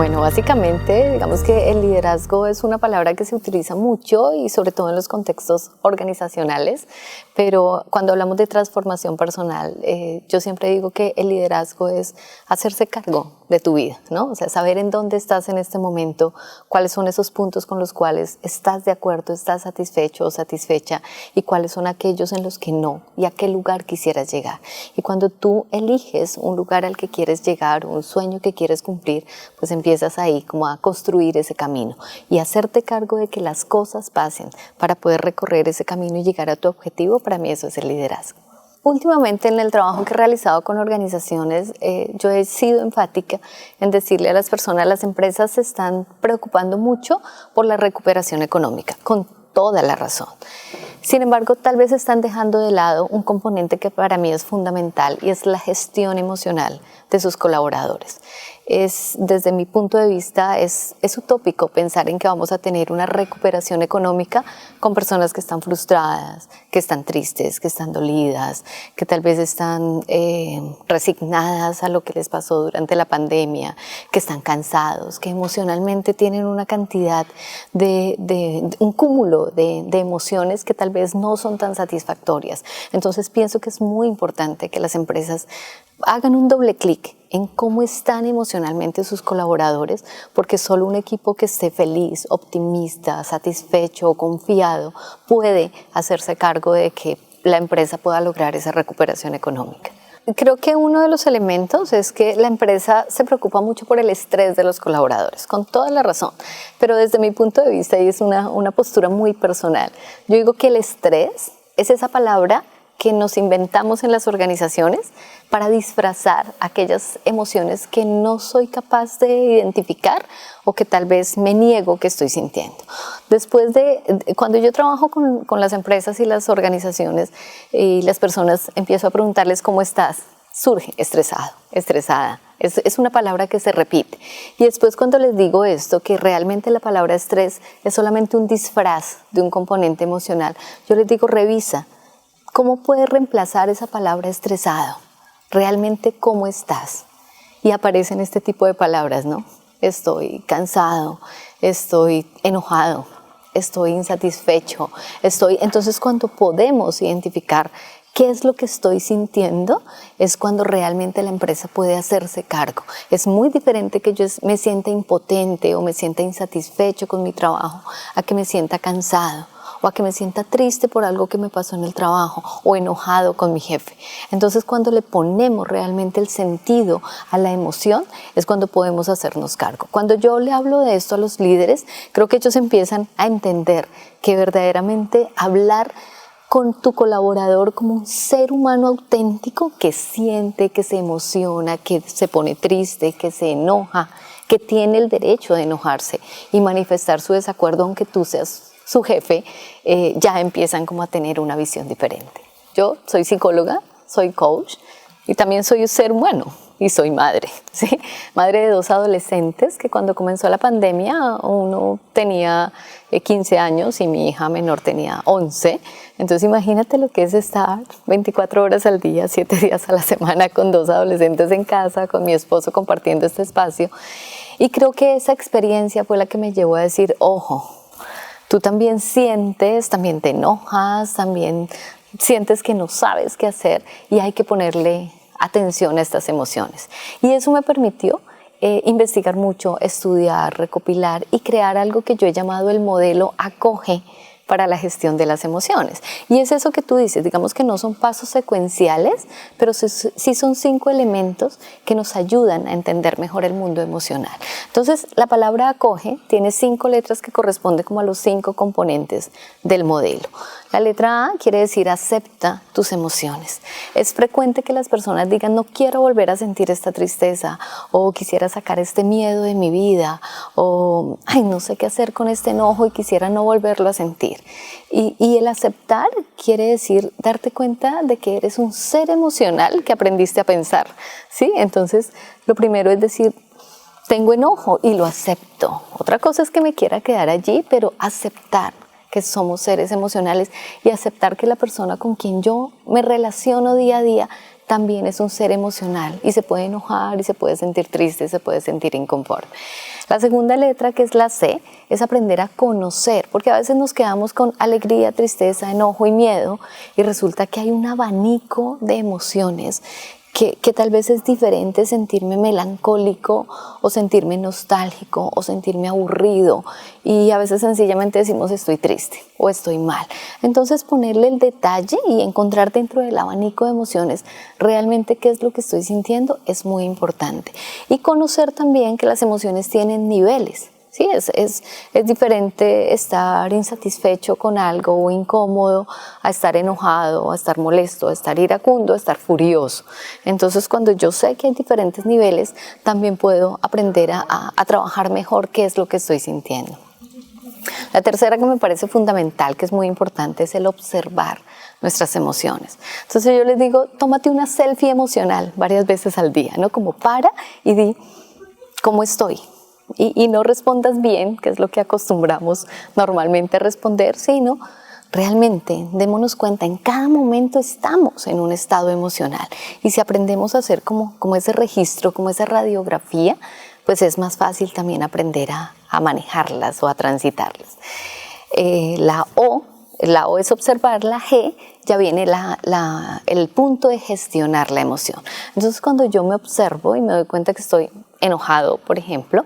Bueno, básicamente, digamos que el liderazgo es una palabra que se utiliza mucho y sobre todo en los contextos organizacionales, pero cuando hablamos de transformación personal, yo siempre digo que el liderazgo es hacerse cargo de tu vida, ¿no? O sea, saber en dónde estás en este momento, cuáles son esos puntos con los cuales estás de acuerdo, estás satisfecho o satisfecha y cuáles son aquellos en los que no y a qué lugar quisieras llegar. Y cuando tú eliges un lugar al que quieres llegar, un sueño que quieres cumplir, pues empiezas ahí como a construir ese camino y hacerte cargo de que las cosas pasen para poder recorrer ese camino y llegar a tu objetivo. Para mí eso es el liderazgo. Últimamente en el trabajo que he realizado con organizaciones, yo he sido enfática en decirle a las personas, las empresas se están preocupando mucho por la recuperación económica, con toda la razón. Sin embargo, tal vez están dejando de lado un componente que para mí es fundamental y es la gestión emocional de sus colaboradores. Desde mi punto de vista, es utópico pensar en que vamos a tener una recuperación económica con personas que están frustradas, que están tristes, que están dolidas, que tal vez están resignadas a lo que les pasó durante la pandemia, que están cansados, que emocionalmente tienen una cantidad un cúmulo de emociones que tal vez no son tan satisfactorias. Entonces pienso que es muy importante que las empresas hagan un doble clic en cómo están emocionalmente sus colaboradores, porque solo un equipo que esté feliz, optimista, satisfecho o confiado puede hacerse cargo de que la empresa pueda lograr esa recuperación económica. Creo que uno de los elementos es que la empresa se preocupa mucho por el estrés de los colaboradores, con toda la razón, pero desde mi punto de vista, y es una postura muy personal, yo digo que el estrés es esa palabra que nos inventamos en las organizaciones para disfrazar aquellas emociones que no soy capaz de identificar o que tal vez me niego que estoy sintiendo. Cuando yo trabajo con las empresas y las organizaciones y las personas, empiezo a preguntarles cómo estás, surge estresado, estresada. Es una palabra que se repite. Y después cuando les digo esto, que realmente la palabra estrés es solamente un disfraz de un componente emocional, yo les digo, revisa. ¿Cómo puedes reemplazar esa palabra estresado? Realmente, ¿cómo estás? Y aparecen este tipo de palabras, ¿no? Estoy cansado, estoy enojado, estoy insatisfecho, Entonces, cuando podemos identificar qué es lo que estoy sintiendo, es cuando realmente la empresa puede hacerse cargo. Es muy diferente que yo me sienta impotente o me sienta insatisfecho con mi trabajo a que me sienta cansado, o a que me sienta triste por algo que me pasó en el trabajo, o enojado con mi jefe. Entonces, cuando le ponemos realmente el sentido a la emoción, es cuando podemos hacernos cargo. Cuando yo le hablo de esto a los líderes, creo que ellos empiezan a entender que verdaderamente hablar con tu colaborador como un ser humano auténtico que siente, que se emociona, que se pone triste, que se enoja, que tiene el derecho de enojarse y manifestar su desacuerdo aunque tú seas su jefe, ya empiezan como a tener una visión diferente. Yo soy psicóloga, soy coach y también soy un ser humano y soy madre, ¿sí? Madre de 2 adolescentes que cuando comenzó la pandemia uno tenía 15 años y mi hija menor tenía 11. Entonces imagínate lo que es estar 24 horas al día, 7 días a la semana con 2 adolescentes en casa, con mi esposo compartiendo este espacio. Y creo que esa experiencia fue la que me llevó a decir, ojo, tú también sientes, también te enojas, también sientes que no sabes qué hacer y hay que ponerle atención a estas emociones. Y eso me permitió investigar mucho, estudiar, recopilar y crear algo que yo he llamado el modelo ACOGE para la gestión de las emociones. Y es eso que tú dices, digamos que no son pasos secuenciales, pero sí son 5 elementos que nos ayudan a entender mejor el mundo emocional. Entonces, la palabra ACOGE tiene 5 letras que corresponden como a los 5 componentes del modelo. La letra A quiere decir acepta tus emociones. Es frecuente que las personas digan no quiero volver a sentir esta tristeza o quisiera sacar este miedo de mi vida o ay, no sé qué hacer con este enojo y quisiera no volverlo a sentir. Y el aceptar quiere decir darte cuenta de que eres un ser emocional que aprendiste a pensar, ¿sí? Entonces, lo primero es decir, tengo enojo y lo acepto. Otra cosa es que me quiera quedar allí, pero aceptar que somos seres emocionales y aceptar que la persona con quien yo me relaciono día a día también es un ser emocional y se puede enojar y se puede sentir triste, se puede sentir inconforme. La segunda letra, que es la C, es aprender a conocer, porque a veces nos quedamos con alegría, tristeza, enojo y miedo y resulta que hay un abanico de emociones que tal vez es diferente sentirme melancólico o sentirme nostálgico o sentirme aburrido y a veces sencillamente decimos estoy triste o estoy mal. Entonces ponerle el detalle y encontrar dentro del abanico de emociones realmente qué es lo que estoy sintiendo es muy importante. Y conocer también que las emociones tienen niveles. Sí, es diferente estar insatisfecho con algo o incómodo a estar enojado, a estar molesto, a estar iracundo, a estar furioso. Entonces, cuando yo sé que hay diferentes niveles, también puedo aprender a trabajar mejor qué es lo que estoy sintiendo. La tercera que me parece fundamental, que es muy importante, es el observar nuestras emociones. Entonces yo les digo, tómate una selfie emocional varias veces al día, ¿no? Como para y di, ¿cómo estoy? Y no respondas bien, que es lo que acostumbramos normalmente a responder, sino realmente démonos cuenta, en cada momento estamos en un estado emocional y si aprendemos a hacer como ese registro, como esa radiografía, pues es más fácil también aprender a manejarlas o a transitarlas. La O es observar, la G ya viene el punto de gestionar la emoción. Entonces cuando yo me observo y me doy cuenta que estoy enojado, por ejemplo,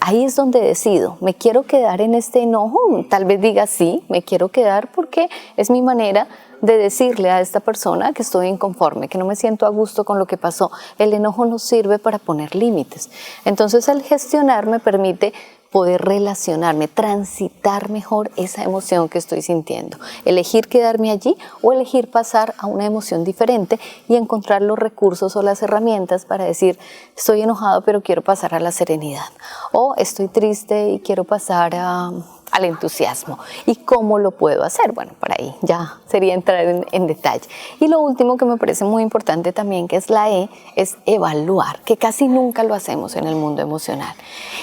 ahí es donde decido, ¿me quiero quedar en este enojo? Tal vez diga sí, me quiero quedar porque es mi manera de decirle a esta persona que estoy inconforme, que no me siento a gusto con lo que pasó. El enojo nos sirve para poner límites. Entonces el gestionar me permite poder relacionarme, transitar mejor esa emoción que estoy sintiendo. Elegir quedarme allí o elegir pasar a una emoción diferente y encontrar los recursos o las herramientas para decir, estoy enojado pero quiero pasar a la serenidad. O estoy triste y quiero pasar al entusiasmo. ¿Y cómo lo puedo hacer? Bueno, por ahí ya sería entrar en detalle. Y lo último que me parece muy importante también, que es la E, es evaluar, que casi nunca lo hacemos en el mundo emocional.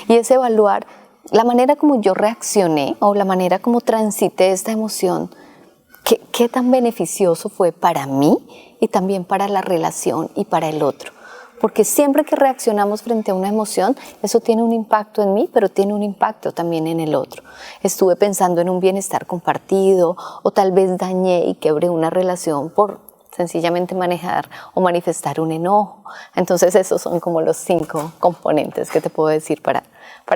Y es evaluar la manera como yo reaccioné o la manera como transité esta emoción, qué tan beneficioso fue para mí y también para la relación y para el otro. Porque siempre que reaccionamos frente a una emoción, eso tiene un impacto en mí, pero tiene un impacto también en el otro. Estuve pensando en un bienestar compartido o tal vez dañé y quebré una relación por sencillamente manejar o manifestar un enojo. Entonces esos son como los 5 componentes que te puedo decir para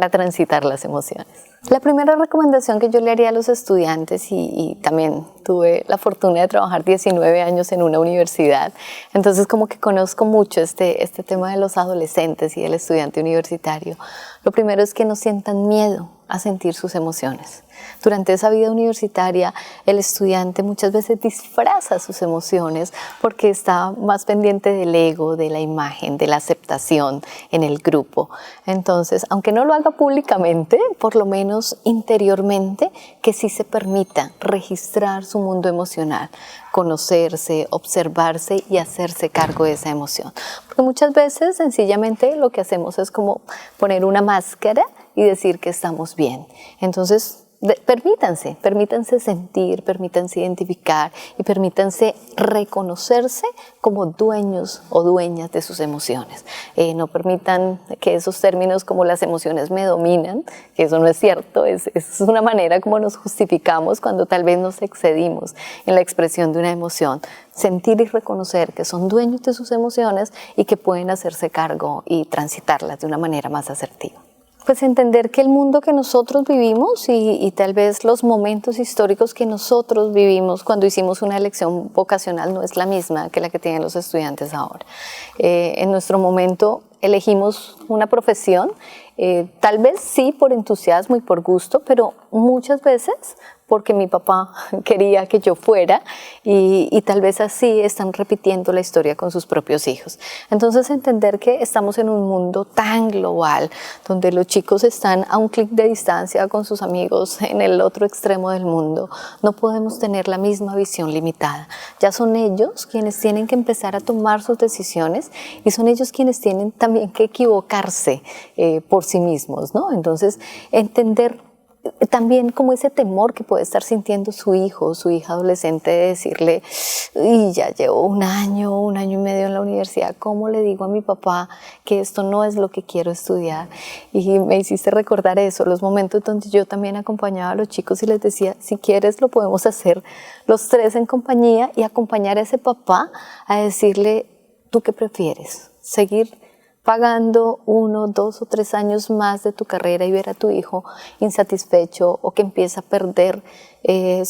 transitar las emociones. La primera recomendación que yo le haría a los estudiantes, y también tuve la fortuna de trabajar 19 años en una universidad, entonces como que conozco mucho este tema de los adolescentes y del estudiante universitario. Lo primero es que no sientan miedo a sentir sus emociones. Durante esa vida universitaria, el estudiante muchas veces disfraza sus emociones porque está más pendiente del ego, de la imagen, de la aceptación en el grupo. Entonces, aunque no lo haga públicamente, por lo menos interiormente, que sí se permita registrar su mundo emocional, conocerse, observarse y hacerse cargo de esa emoción. Porque muchas veces, sencillamente, lo que hacemos es como poner una máscara y decir que estamos bien. Entonces, permítanse sentir, permítanse identificar y permítanse reconocerse como dueños o dueñas de sus emociones. No permitan que esos términos como las emociones me dominan, que eso no es cierto, es una manera como nos justificamos cuando tal vez nos excedimos en la expresión de una emoción. Sentir y reconocer que son dueños de sus emociones y que pueden hacerse cargo y transitarlas de una manera más asertiva. Pues entender que el mundo que nosotros vivimos y tal vez los momentos históricos que nosotros vivimos cuando hicimos una elección vocacional no es la misma que la que tienen los estudiantes ahora. En nuestro momento elegimos una profesión, tal vez sí por entusiasmo y por gusto, pero muchas veces porque mi papá quería que yo fuera y tal vez así están repitiendo la historia con sus propios hijos. Entonces entender que estamos en un mundo tan global donde los chicos están a un clic de distancia con sus amigos en el otro extremo del mundo, no podemos tener la misma visión limitada. Ya son ellos quienes tienen que empezar a tomar sus decisiones y son ellos quienes tienen también que equivocarse por sí mismos, ¿no? Entonces entender también como ese temor que puede estar sintiendo su hijo o su hija adolescente de decirle, y ya llevo un año y medio en la universidad, ¿cómo le digo a mi papá que esto no es lo que quiero estudiar? Y me hiciste recordar eso, los momentos donde yo también acompañaba a los chicos y les decía, si quieres lo podemos hacer los tres en compañía y acompañar a ese papá a decirle, ¿tú qué prefieres? ¿Seguir pagando 1, 2 o 3 años más de tu carrera y ver a tu hijo insatisfecho o que empieza a perder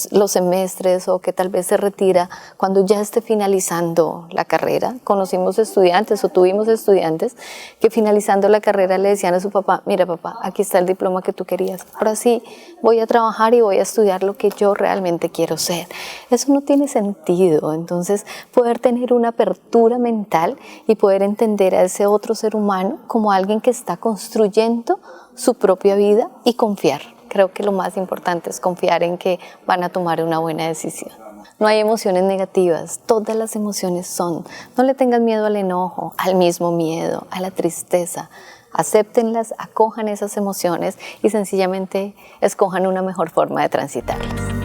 los semestres o que tal vez se retira cuando ya esté finalizando la carrera? Conocimos estudiantes o tuvimos estudiantes que finalizando la carrera le decían a su papá, mira papá, aquí está el diploma que tú querías, ahora sí voy a trabajar y voy a estudiar lo que yo realmente quiero ser. Eso no tiene sentido. Entonces poder tener una apertura mental y poder entender a ese otro ser humano como alguien que está construyendo su propia vida y confiar. Creo que lo más importante es confiar en que van a tomar una buena decisión. No hay emociones negativas, todas las emociones son. No le tengan miedo al enojo, al mismo miedo, a la tristeza. Acéptenlas, acojan esas emociones y sencillamente escojan una mejor forma de transitarlas.